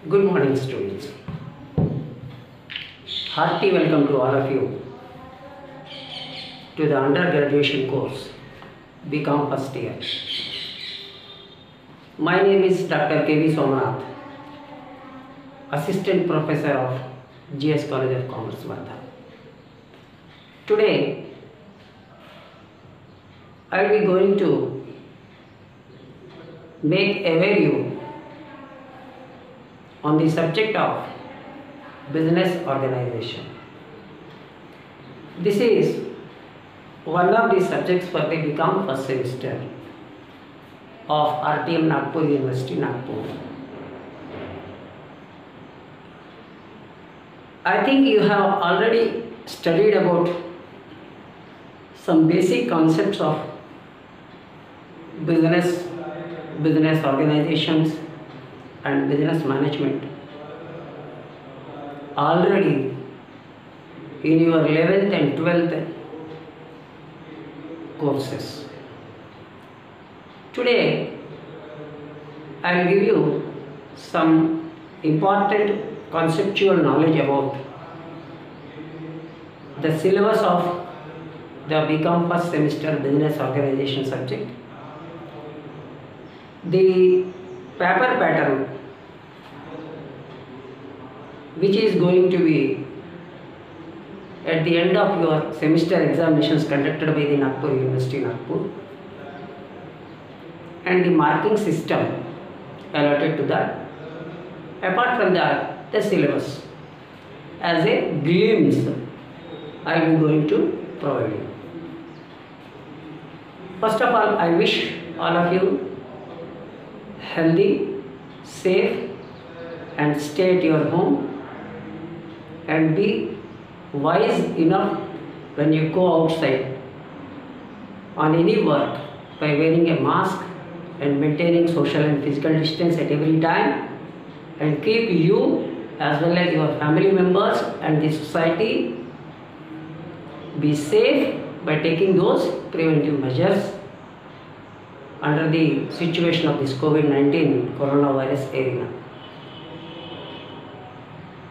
Good morning, students. Hearty welcome to all of you to the undergraduation course, BCom first year. My name is Dr. K.V. Somanath, Assistant Professor of GS College of Commerce, Wardha. Today, I will be going to make a review on the subject of business organization. This is one of the subjects for the BCom first semester of RTM Nagpur University, Nagpur. I think you have already studied about some basic concepts of business organizations and business management already in your 11th and 12th courses. Today I will give you some important conceptual knowledge about the syllabus of the BCom first semester business organization subject, the paper pattern which is going to be at the end of your semester examinations conducted by the Nagpur University, Nagpur, and the marking system allotted to that. Apart from that, the syllabus as a glimpse I will be going to provide you. First of all, I wish all of you healthy, safe, and stay at your home, and be wise enough when you go outside on any work by wearing a mask and maintaining social and physical distance at every time, and keep you as well as your family members and the society be safe by taking those preventive measures under the situation of this COVID-19 coronavirus arena.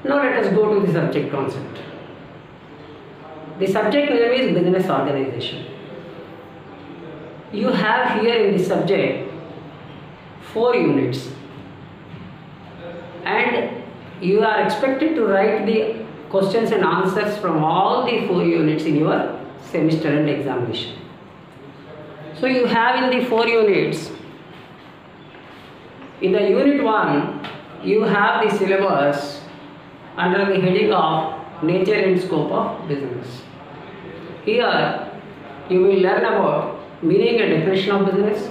Now let us go to the subject concept. The subject name is business organization. You have here in the subject 4 units, and you are expected to write the questions and answers from all the 4 units in your semester end examination. So you have in the 4 units, in the unit 1, you have the syllabus under the heading of nature and scope of business. Here you will learn about meaning and definition of business,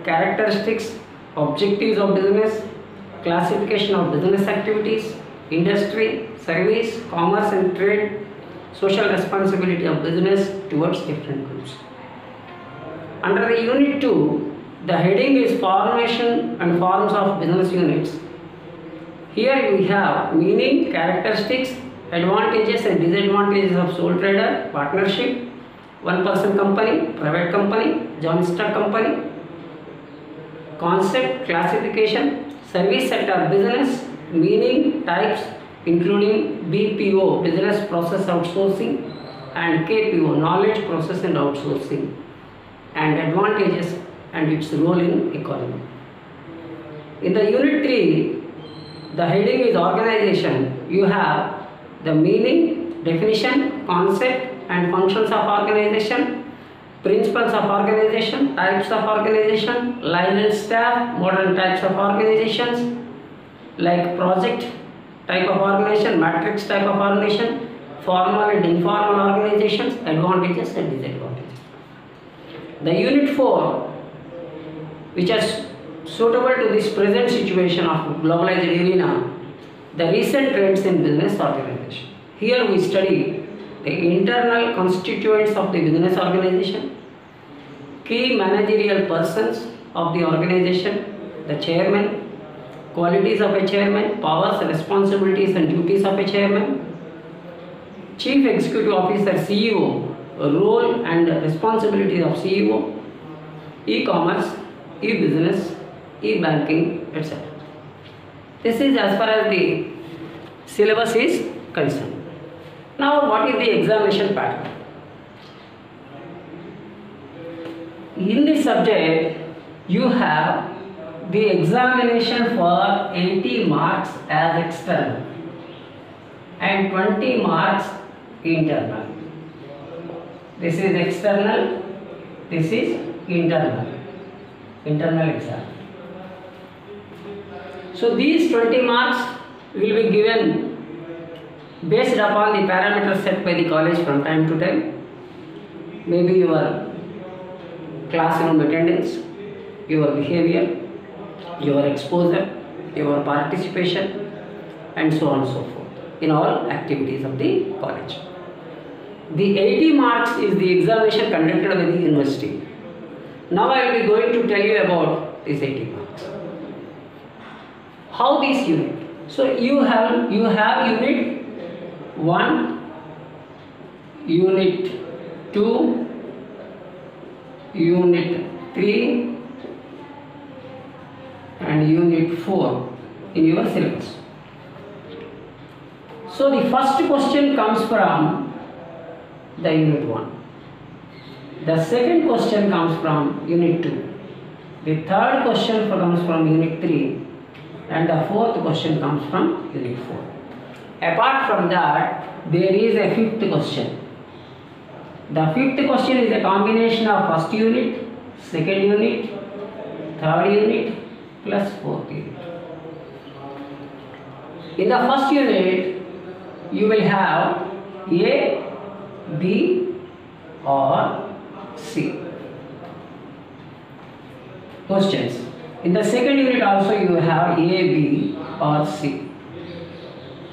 characteristics, objectives of business, classification of business activities, industry, service, commerce and trade, social responsibility of business towards different groups. Under the unit 2, the heading is formation and forms of business units. Here we have meaning, characteristics, advantages and disadvantages of sole trader, partnership, one person company, private company, joint stock company, concept, classification, service sector business, meaning, types including BPO, business process outsourcing, and KPO, knowledge process and outsourcing, and advantages and its role in economy. In the unit 3, the heading is organization. You have the meaning, definition, concept and functions of organization, principles of organization, types of organization, line and staff, modern types of organizations like project type of organization, matrix type of organization, formal and informal organizations, advantages and disadvantages. The unit 4, which is suitable to this present situation of globalized arena, the recent trends in business organization. Here we study the internal constituents of the business organization, key managerial persons of the organization, the chairman, qualities of a chairman, powers, responsibilities and duties of a chairman, chief executive officer CEO, role and responsibilities of CEO, e-commerce, e-business, e-banking, etc. This is as far as the syllabus is concerned. Now, what is the examination pattern? In this subject, you have the examination for 80 marks as external and 20 marks internal. This is external, this is internal exam. So these 20 marks will be given based upon the parameters set by the college from time to time. Maybe your classroom attendance, your behavior, your exposure, your participation, and so on and so forth in all activities of the college. The 80 marks is the examination conducted by the university. Now I will be going to tell you about these 80 marks. How these unit? So you have unit 1, unit 2, unit 3 and unit 4 in your syllabus. So the first question comes from the unit 1. The second question comes from unit 2. The third question comes from unit 3 and the fourth question comes from unit 4. Apart from that, there is a fifth question. The fifth question is a combination of first unit, second unit, third unit plus fourth unit. In the first unit, you will have A, B or C questions. In the second unit also you have A, B or C.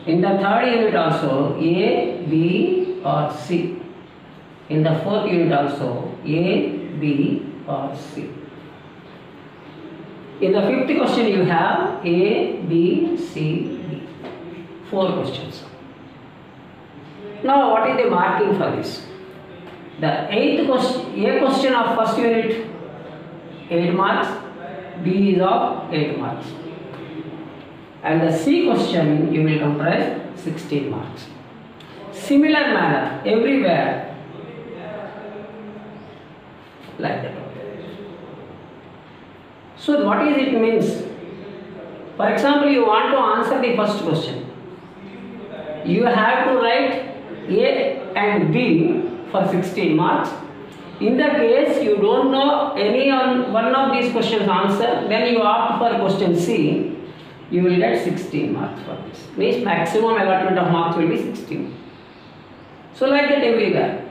In the third unit also A, B or C. In the fourth unit also A, B or C. In the fifth question you have A, B, C, D. 4 questions. Now what is the marking for this? The A question of first unit 8 marks, B is of 8 marks, and the C question you will comprise 16 marks. Similar manner everywhere like that. So what is it means? For example, you want to answer the first question. You have to write A and B for 16 marks. In the case you don't know any one of these questions answer, then you opt for question C, you will get 16 marks for this. Means maximum allotment of marks will be 16. So like that everywhere.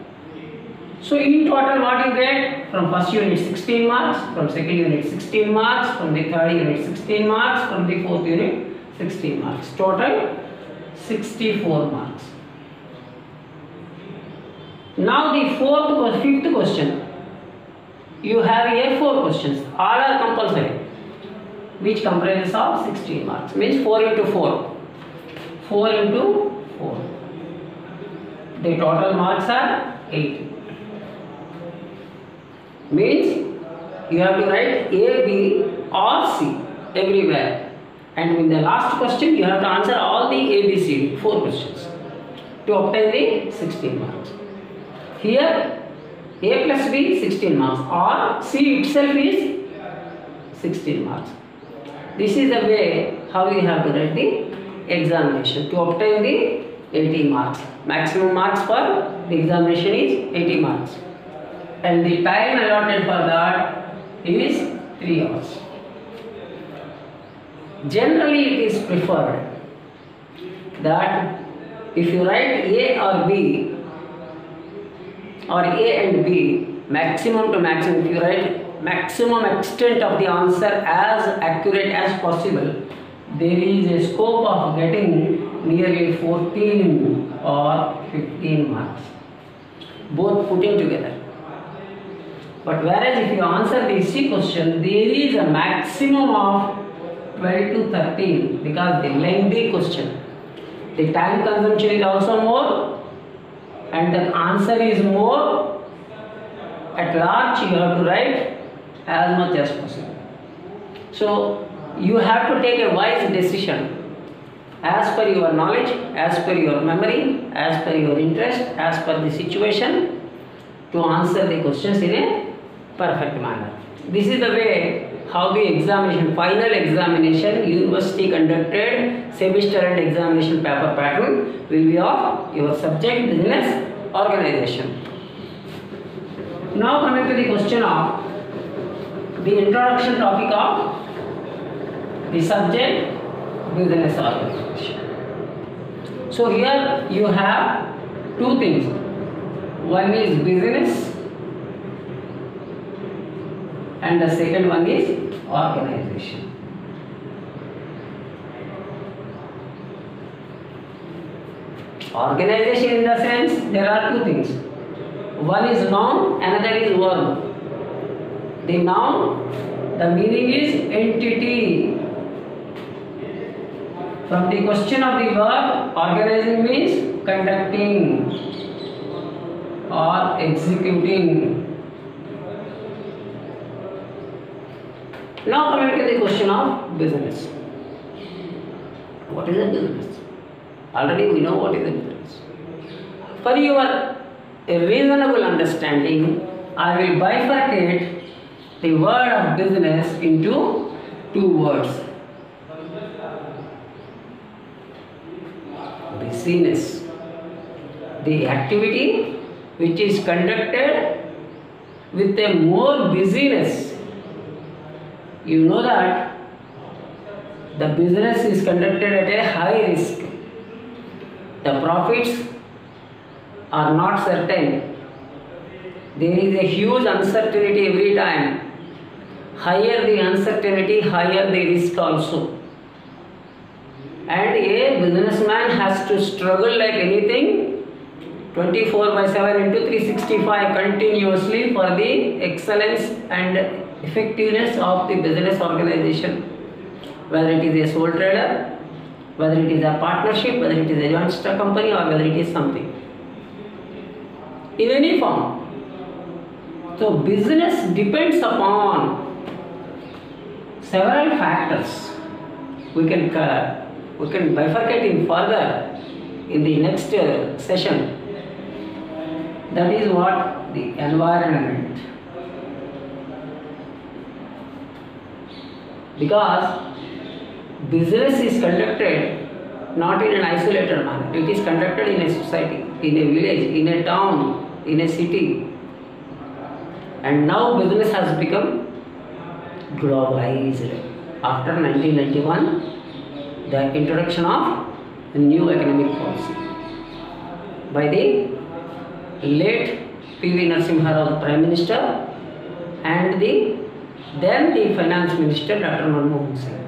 So in total what you get? From first unit 16 marks, from second unit 16 marks, from the third unit 16 marks, from the fourth unit 16 marks. Total 64 marks. Now the fifth question, you have here 4 questions, all are compulsory, which comprises of 16 marks, means 4 into 4, 4 into 4, the total marks are 80, means you have to write A, B or C everywhere, and in the last question you have to answer all the A, B, C, 4 questions to obtain the 16 marks. Here A plus B 16 marks or C itself is 16 marks. This is the way how you have to write the examination to obtain the 80 marks. Maximum marks for the examination is 80 marks. And the time allotted for that is 3 hours. Generally it is preferred that if you write A or B or A and B, maximum to maximum, if you write maximum extent of the answer as accurate as possible, there is a scope of getting nearly 14 or 15 marks, both putting together. But whereas if you answer the C question, there is a maximum of 12 to 13 because the lengthy question. The time consumption is also more and the answer is more. At large you have to write as much as possible. So you have to take a wise decision as per your knowledge, as per your memory, as per your interest, as per the situation, to answer the questions in a perfect manner. This is the way how the examination, final examination, university conducted semester and examination paper pattern will be of your subject business organization. Now coming to the question of the introduction topic of the subject business organization. So here you have two things. One is business and the second one is organization. Organization in the sense there are two things. One is noun, another is verb. The noun, the meaning is entity. From the question of the verb, organizing means conducting or executing. Now coming to the question of business. What is a business? Already we know what is a business. For your reasonable understanding, I will bifurcate the word of business into two words. Business, the activity which is conducted with a more busyness. You know that the business is conducted at a high risk. The profits are not certain. There is a huge uncertainty every time. Higher the uncertainty, higher the risk also. And a businessman has to struggle like anything 24/7 into 365 continuously for the excellence and effectiveness of the business organization. Whether it is a sole trader, whether it is a partnership, whether it is a joint stock company, or whether it is something. In any form. So business depends upon several factors. We can bifurcate in further in the next session. That is what the environment. Because business is conducted not in an isolated manner. It is conducted in a society, in a village, in a town, in a city. And now business has become globalized. After 1991, the introduction of a new economic policy by the late P.V. Narasimha Rao, the Prime Minister, and then the Finance Minister, Dr. Manmohan Singh.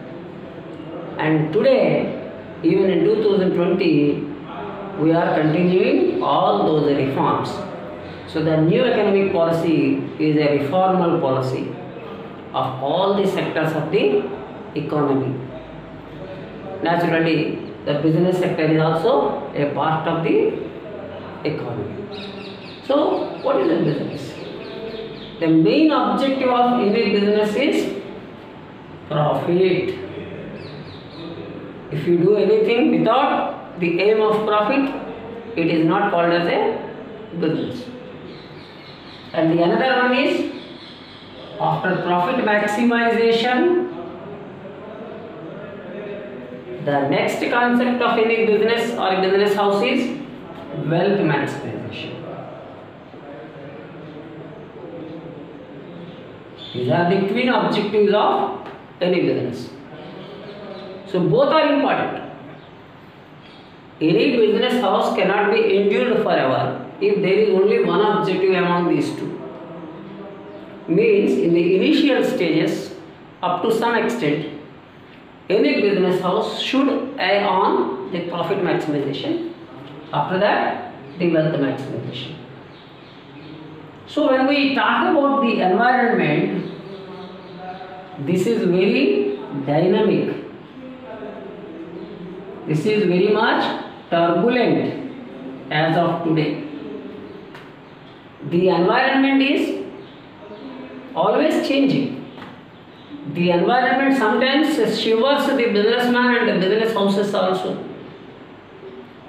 And today, even in 2020, we are continuing all those reforms. So the new economic policy is a reformal policy of all the sectors of the economy. Naturally, the business sector is also a part of the economy. So, what is a business? The main objective of any business is profit. If you do anything without the aim of profit, it is not called as a business. And the another one is, after profit maximization, the next concept of any business or business house is wealth maximization. These are the twin objectives of any business. So both are important. Any business house cannot be endured forever if there is only one objective among these two. Means in the initial stages, up to some extent, any business house should aim on the profit maximization. After that, the wealth maximization. So when we talk about the environment, this is very dynamic. This is very much turbulent as of today. The environment is always changing. The environment sometimes shivers the businessman and the business houses also.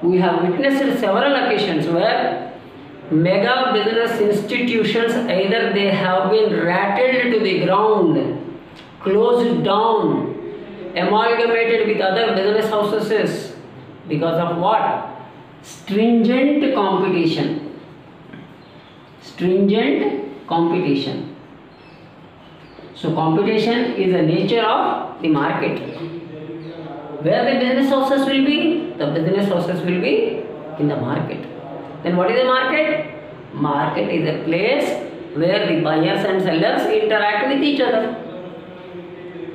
We have witnessed several occasions where mega business institutions, either they have been rattled to the ground, closed down, amalgamated with other business houses because of what? Stringent competition. Stringent competition. So competition is the nature of the market. Where the business houses will be? The business houses will be in the market. Then what is the market? Market is a place where the buyers and sellers interact with each other.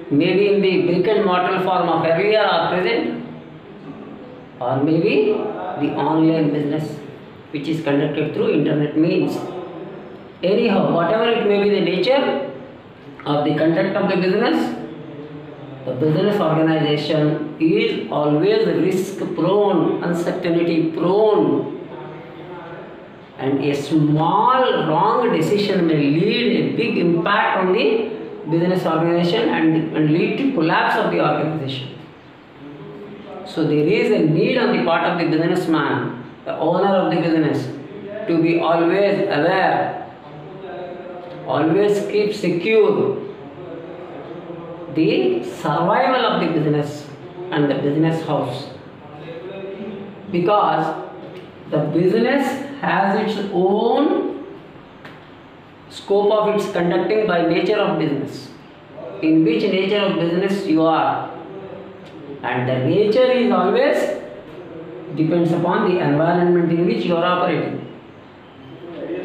Maybe in the brick and mortar form of earlier or present, or maybe the online business which is conducted through internet means. Anyhow, whatever it may be the nature of the conduct of the business, the business organization is always risk prone, uncertainty prone, and a small wrong decision may lead a big impact on the business organization and lead to collapse of the organization. So there is a need on the part of the businessman, the owner of the business, to be always aware, always keep secure the survival of the business and the business house, because the business has its own scope of its conducting by nature of business, in which nature of business you are, and the nature is always depends upon the environment in which you are operating.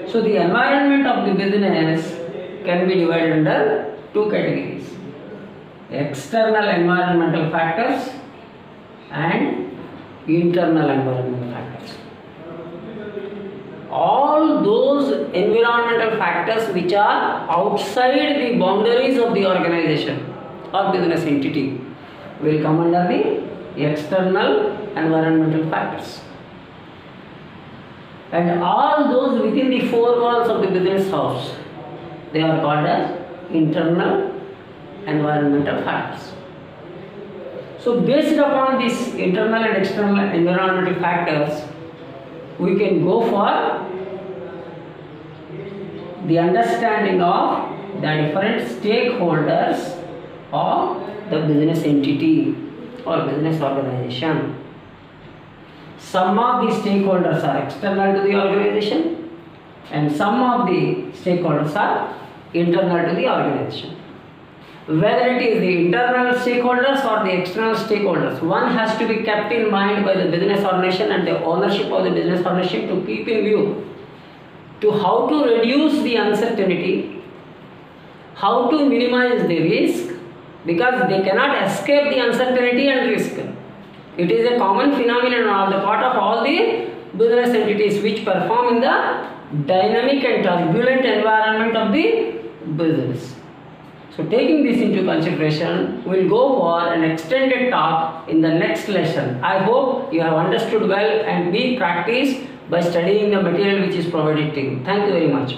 So the environment of the business can be divided under two categories: external environmental factors and internal environmental factors. All those environmental factors which are outside the boundaries of the organization or business entity will come under the external environmental factors. And all those within the four walls of the business house, they are called as internal environmental factors. So based upon these internal and external environmental factors, we can go for the understanding of the different stakeholders of the business entity or business organization. Some of the stakeholders are external to the organization and some of the stakeholders are internal to the organization. Whether it is the internal stakeholders or the external stakeholders, one has to be kept in mind by the business organization and the ownership of the business organization to keep in view to how to reduce the uncertainty, how to minimize the risk, because they cannot escape the uncertainty and risk. It is a common phenomenon on the part of all the business entities which perform in the dynamic and turbulent environment of the business. So taking this into consideration, we will go for an extended talk in the next lesson. I hope you have understood well and be practiced by studying the material which is provided to you. Thank you very much.